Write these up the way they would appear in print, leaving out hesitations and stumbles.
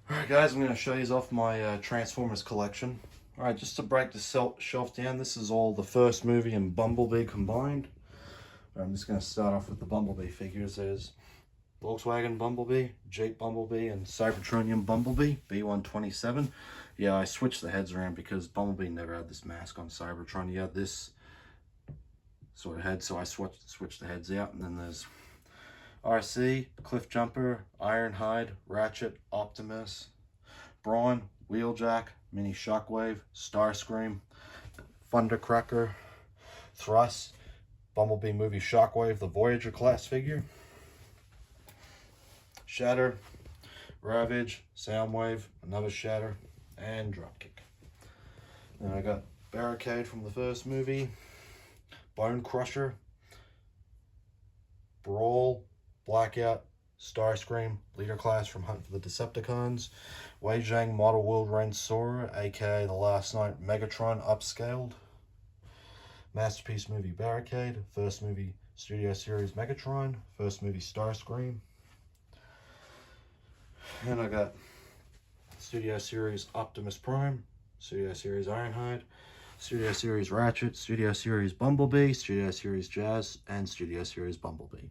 Alright guys, I'm going to show you off my Transformers collection. Alright, just to break the shelf down, this is all the first movie and Bumblebee combined. I'm just going to start off with the Bumblebee figures. There's Volkswagen Bumblebee, Jeep Bumblebee, and Cybertronian Bumblebee, B127. Yeah, I switched the heads around because Bumblebee never had this mask on Cybertron. He had this sort of head, so I switched the heads out. And then there's RC, Cliffjumper, Ironhide, Ratchet, Optimus, Brawn, Wheeljack, Mini Shockwave, Starscream, Thundercracker, Thrust, Bumblebee movie Shockwave, the Voyager class figure, Shatter, Ravage, Soundwave, another Shatter, and Dropkick. Then I got Barricade from the first movie, Bone Crusher, Brawl, Blackout, Starscream, Leader Class from Hunt for the Decepticons, Wei Zhang Model World Reign Sora, aka The Last Night Megatron upscaled, Masterpiece movie Barricade, first movie Studio Series Megatron, first movie Starscream, and I got Studio Series Optimus Prime, Studio Series Ironhide, Studio Series Ratchet, Studio Series Bumblebee, Studio Series Jazz, and Studio Series Bumblebee.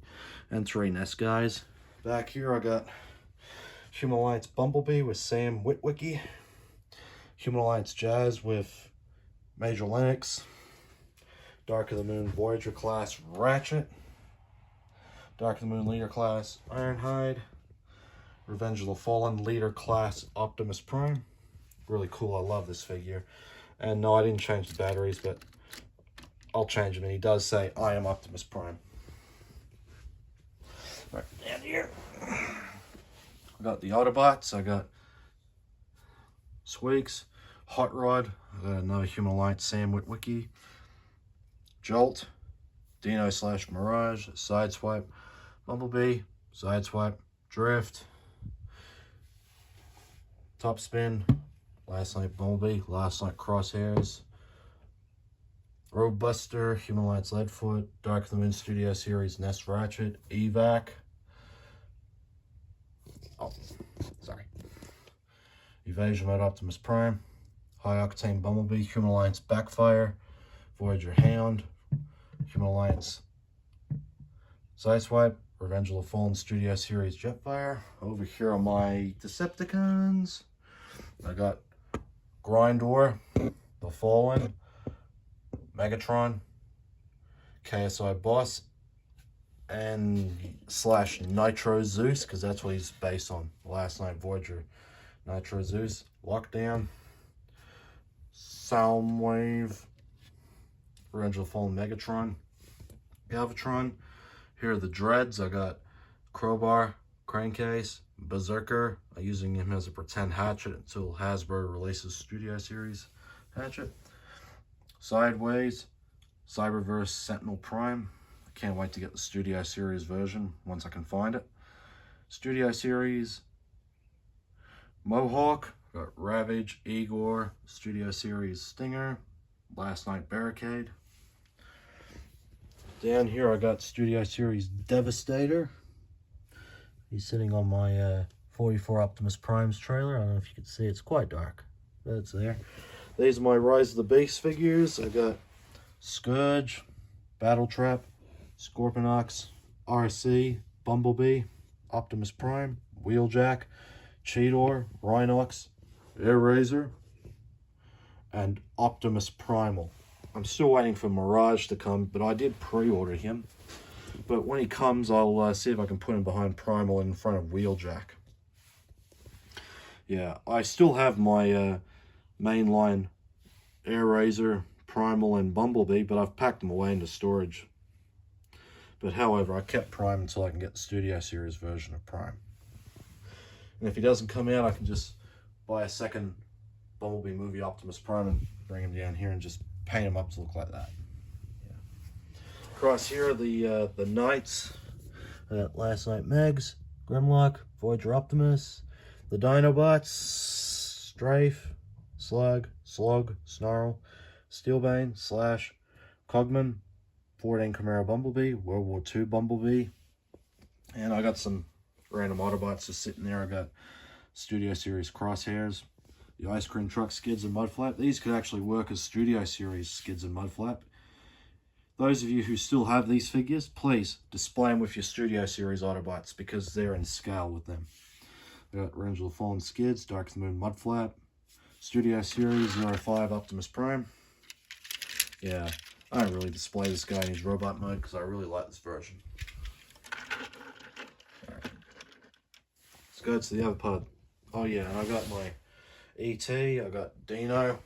And 3 Nest guys. Back here I got Human Alliance Bumblebee with Sam Witwicky, Human Alliance Jazz with Major Lennox, Dark of the Moon Voyager class Ratchet, Dark of the Moon Leader class Ironhide, Revenge of the Fallen Leader class Optimus Prime. Really cool, I love this figure. And no, I didn't change the batteries, but I'll change them. And he does say, I am Optimus Prime. Right down here. I got the Autobots. I got Squeaks, Hot Rod. I got another Human Alliance Sam Witwicky, Jolt, Dino / Mirage, Sideswipe, Bumblebee, Sideswipe, Drift, Top Spin, Last Night Bumblebee, Last Night Crosshairs, Roadbuster, Human Alliance Leadfoot, Dark of the Moon Studio Series Nest Ratchet, Evac. Oh, sorry. Evasion Mode Optimus Prime, High Octane Bumblebee, Human Alliance Backfire, Voyager Hound, Human Alliance Sideswipe, Revenge of the Fallen Studio Series Jetfire. Over here are my Decepticons. I got Grindor, The Fallen, Megatron, KSI Boss, and / Nitro Zeus, because that's what he's based on. Last Night Voyager, Nitro Zeus, Lockdown, Soundwave, Revenge of the Fallen Megatron, Galvatron. Here are the Dreads. I got Crowbar, Crankcase, Berserker. I'm using him as a pretend hatchet until Hasbro releases Studio Series hatchet. Sideways, Cyberverse Sentinel Prime. I can't wait to get the Studio Series version once I can find it. Studio Series Mohawk. Got Ravage, Igor, Studio Series Stinger, Last Night Barricade. Down here I got Studio Series Devastator. He's sitting on my 44 Optimus Prime's trailer. I don't know if you can see, it's quite dark, but it's there. These are my Rise of the Beast figures. I got Scourge, Battletrap, Scorponok, RC, Bumblebee, Optimus Prime, Wheeljack, Cheetor, Rhinox, Airazor, and Optimus Primal. I'm still waiting for Mirage to come, but I did pre-order him. But when he comes, I'll see if I can put him behind Primal in front of Wheeljack. Yeah, I still have my mainline Airazor, Primal, and Bumblebee, but I've packed them away into storage. But however, I kept Prime until I can get the Studio Series version of Prime. And if he doesn't come out, I can just buy a second Bumblebee movie Optimus Prime and bring him down here and just paint him up to look like that. Yeah. Across here are the Knights. I got Last Night Megs, Grimlock, Voyager Optimus, the Dinobots, Strafe, Slug, Snarl, Steelbane, Slash, Cogman, 14 Chimera Bumblebee, World War II Bumblebee, and I got some random Autobots just sitting there. I got Studio Series crosshairs, the ice cream truck skids and mud flap. These could actually work as Studio Series skids and mud flap. Those of you who still have these figures, please display them with your Studio Series Autobots because they're in scale with them. We got Revenge of the Fallen skids, Dark of the Moon mud flap, Studio Series 05 Optimus Prime. Yeah, I don't really display this guy in his robot mode because I really like this version. Right. Let's go to the other part. Oh yeah, and I got my E.T., I got Dino.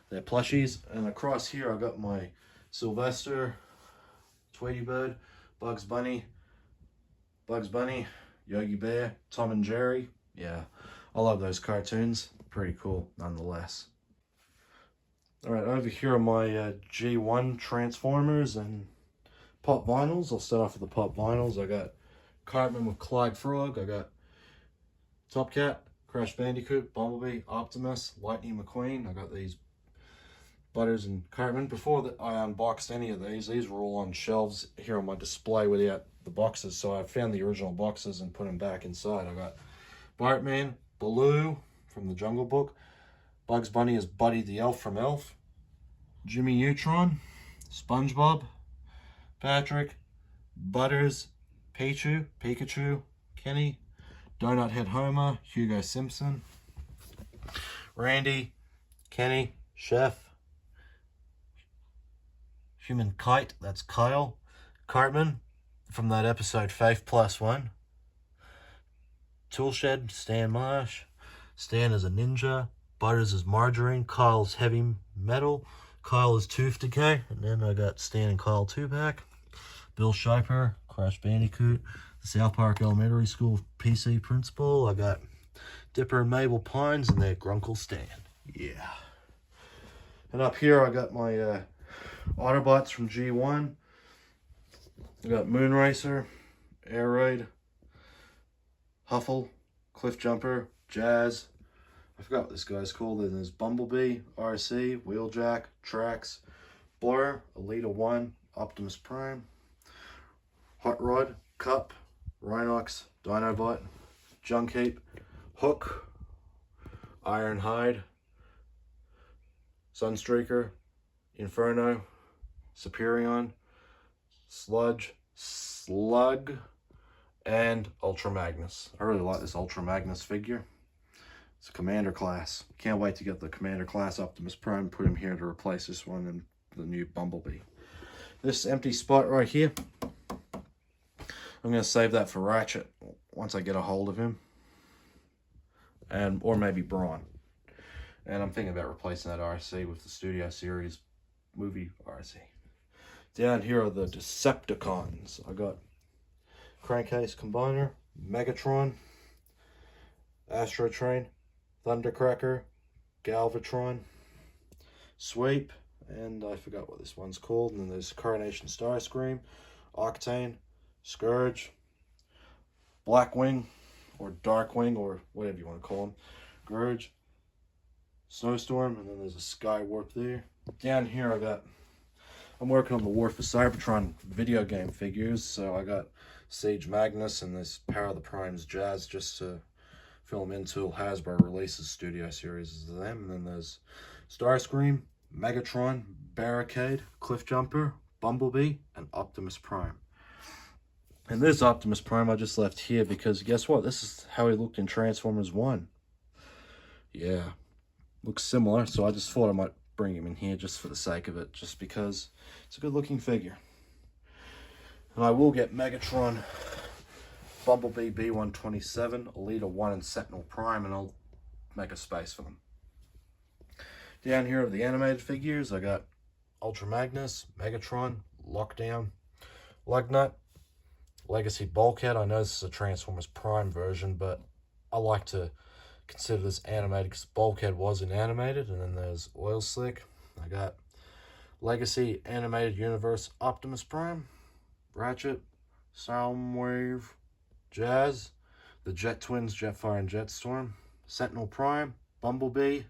They're plushies, and across here I got my Sylvester, Tweety Bird, Bugs Bunny, Yogi Bear, Tom and Jerry. Yeah, I love those cartoons. Pretty cool nonetheless. Alright, over here are my G1 Transformers and pop vinyls. I'll start off with the pop vinyls. I got Cartman with Clyde Frog. I got Top Cat, Crash Bandicoot, Bumblebee, Optimus, Lightning McQueen. I got these Butters and Cartman. Before I unboxed any of these were all on shelves here on my display without the boxes. So I found the original boxes and put them back inside. I got Bartman, Baloo from the Jungle Book, Bugs Bunny as Buddy the Elf from Elf, Jimmy Neutron, SpongeBob, Patrick, Butters, Pikachu, Kenny, Donut Head Homer, Hugo Simpson, Randy, Kenny, Chef, Human Kite, that's Kyle, Cartman from that episode Faith Plus One, Toolshed, Stan Marsh, Stan is a ninja, Butters is Margarine, Kyle's Heavy Metal, Kyle is Tooth Decay, and then I got Stan and Kyle 2-pack, Bill Shiper, Crash Bandicoot, the South Park Elementary School PC principal. I got Dipper and Mabel Pines and their Grunkle Stan. Yeah. And up here I got my Autobots from G1. I got Moonracer, Aeroid, Huffle, Cliff Jumper, Jazz. I forgot what this guy's called. Then there's Bumblebee, RC, Wheeljack, Trax, Blur, Elita 1, Optimus Prime, Hot Rod, Cup, Rhinox, Dinobot, Junkheap, Hook, Ironhide, Sunstreaker, Inferno, Superion, Slug, and Ultra Magnus. I really like this Ultra Magnus figure. It's a Commander class. Can't wait to get the Commander class Optimus Prime, put him here to replace this one and the new Bumblebee. This empty spot right here, I'm going to save that for Ratchet once I get a hold of him. Or maybe Brawn. And I'm thinking about replacing that RC with the Studio Series movie RC. Down here are the Decepticons. I got Crankcase Combiner, Megatron, Astro Train, Thundercracker, Galvatron, Sweep, and I forgot what this one's called. And then there's Coronation Starscream, Octane, Scourge, Blackwing, or Darkwing, or whatever you want to call him, Gurge, Snowstorm, and then there's a Skywarp there. Down here I'm working on the War for Cybertron video game figures, so I got Siege Magnus and this Power of the Primes Jazz just to fill them in till Hasbro releases Studio Series of them. And then there's Starscream, Megatron, Barricade, Cliff Jumper, Bumblebee, and Optimus Prime. And this Optimus Prime I just left here because guess what? This is how he looked in Transformers 1. Yeah, looks similar, so I just thought I might bring him in here just for the sake of it, just because it's a good looking figure. And I will get Megatron, Bumblebee B127, Elita 1, and Sentinel Prime, and I'll make a space for them. Down here are the animated figures. I got Ultra Magnus, Megatron, Lockdown, Lugnut, Legacy Bulkhead. I know this is a Transformers Prime version, but I like to consider this animated because Bulkhead wasn't animated. And then there's Oil Slick. I got Legacy Animated Universe Optimus Prime, Ratchet, Soundwave, Jazz, the Jet Twins, Jetfire and Jetstorm, Sentinel Prime, Bumblebee,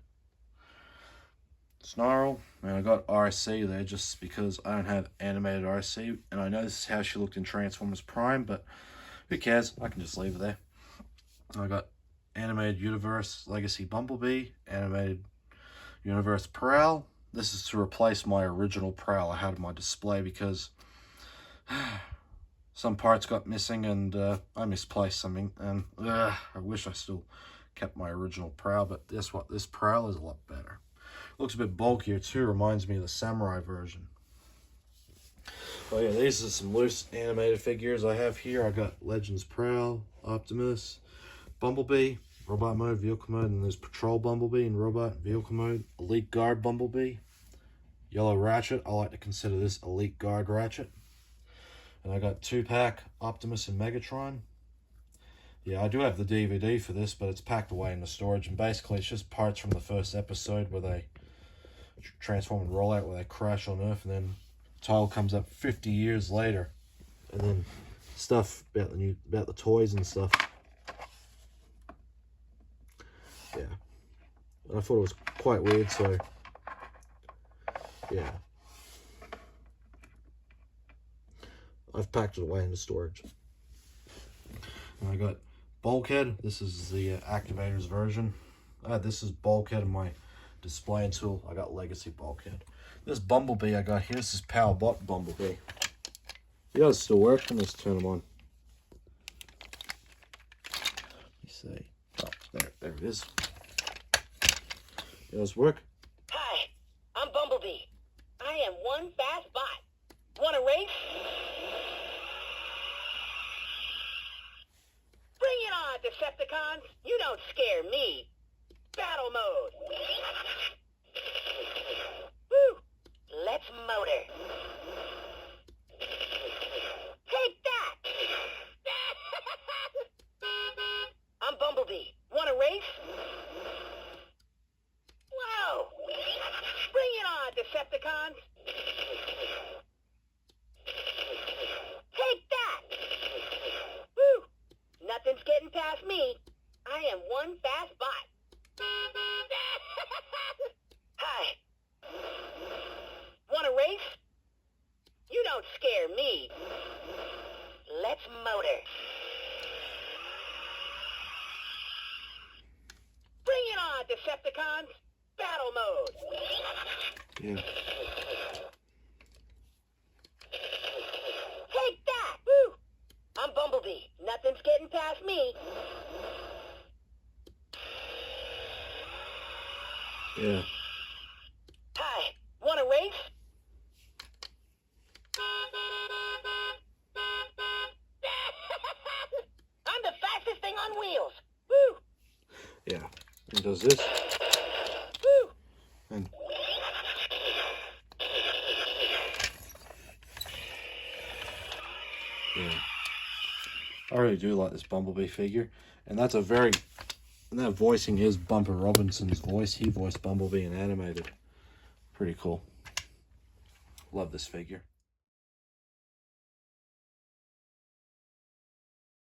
Snarl, and I got RC there just because I don't have animated RC, and I know this is how she looked in Transformers Prime, but who cares? I can just leave it there. I got Animated Universe Legacy Bumblebee, Animated Universe Prowl. This is to replace my original Prowl I had on my display because some parts got missing and I misplaced something, and I wish I still kept my original Prowl, but guess what? This Prowl is a lot better. Looks a bit bulkier too, reminds me of the Samurai version. Oh yeah, these are some loose animated figures I have here. I got Legends Prowl, Optimus, Bumblebee, Robot Mode, Vehicle Mode, and there's Patrol Bumblebee in Robot Vehicle Mode, Elite Guard Bumblebee, Yellow Ratchet. I like to consider this Elite Guard Ratchet. And I got 2-pack Optimus and Megatron. Yeah, I do have the DVD for this, but it's packed away in the storage, and basically it's just parts from the first episode where they transform and roll out, where they crash on Earth, and then the title comes up 50 years later, and then stuff about the toys and stuff. Yeah, and I thought it was quite weird, so yeah, I've packed it away in the storage. And I got Bulkhead. This is the Activators version. This is Bulkhead in my display until I got Legacy Bulkhead. This Bumblebee I got here, this is Powerbot Bumblebee. You guys still work? Let's turn them on. Let me see. Oh, there it is. You guys work? Hi, I'm Bumblebee. I am one fast bot. Want a race? Bring it on, Decepticons. You don't scare me. Battle mode. Woo! Let's motor. Take that! I'm Bumblebee. Want a race? Whoa! Bring it on, Decepticons. Take that! Woo! Nothing's getting past me. I am one fast bot. Hi. Want a race? You don't scare me. Let's motor. Bring it on, Decepticons. Battle mode. Yeah. Take that! Woo! I'm Bumblebee. Nothing's getting past me. Yeah. Hi. Want a race? I'm the fastest thing on wheels. Woo! Yeah. And does this. Woo! And yeah. I really do like this Bumblebee figure. And that's a very... And that voicing is Bumper Robinson's voice. He voiced Bumblebee in animated. Pretty cool. Love this figure.